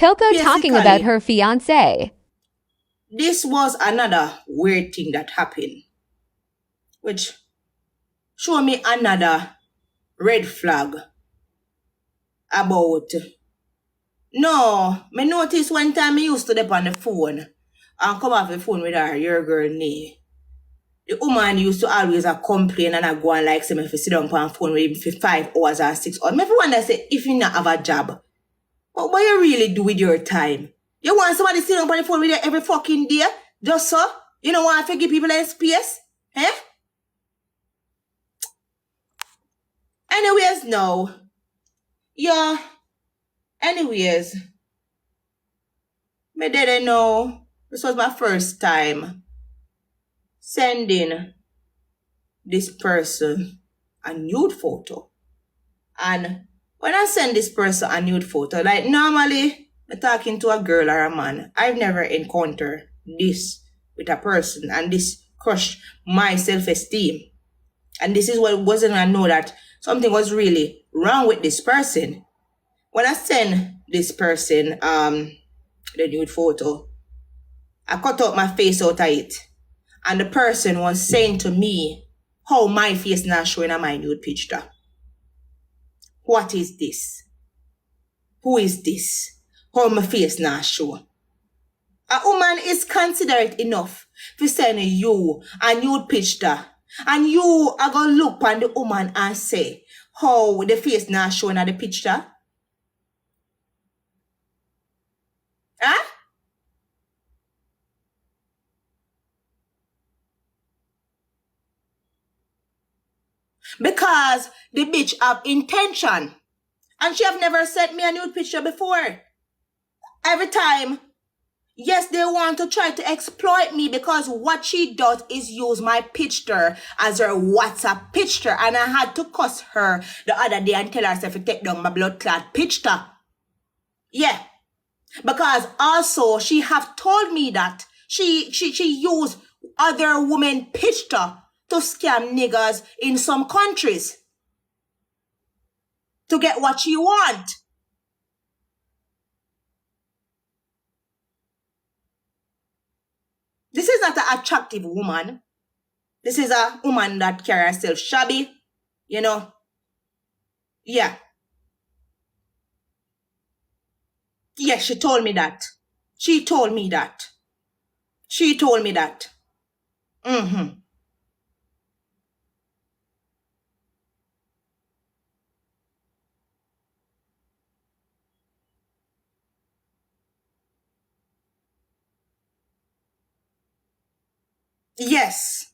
Coco talking about her fiancé. This was another weird thing that happened, which showed me another red flag about. No, me noticed one time me used to dip on the phone and come off the phone with her, your girl Nee. The woman used to always complain and I go and like say me if you sit down on the phone with him for 5 hours or 6 hours. Me wonder say if you not have a job, what you really do with your time? You want somebody sit down on the phone with you every fucking day? Just so? You don't want to give people a space? Eh? Anyways, no. Yeah. Anyways. Me didn't know. This was my first time sending this person a nude photo. And when I send this person a nude photo, like normally I'm talking to a girl or a man, I've never encountered this with a person, and this crushed my self-esteem. And this is what wasn't I know that something was really wrong with this person. When I send this person the nude photo, I cut out my face out of it. And the person was saying to me how my face not showing on my nude picture. What is this? Who is this? How my face not show? A woman is considerate enough to send you a nude picture. And you are going to look on the woman and say how the face not showing on the picture. Huh? Because the bitch have intention. And she have never sent me a nude picture before. Every time, yes, they want to try to exploit me because what she does is use my picture as her WhatsApp picture. And I had to cuss her the other day and tell her to take down my blood clot picture. Yeah. Because also she have told me that she used other women picture to scam niggas in some countries to get what she want. This is not an attractive woman. This is a woman that carry herself shabby, you know. Yeah. Yeah, she told me that. She told me that. She told me that. Mm-hmm. Yes.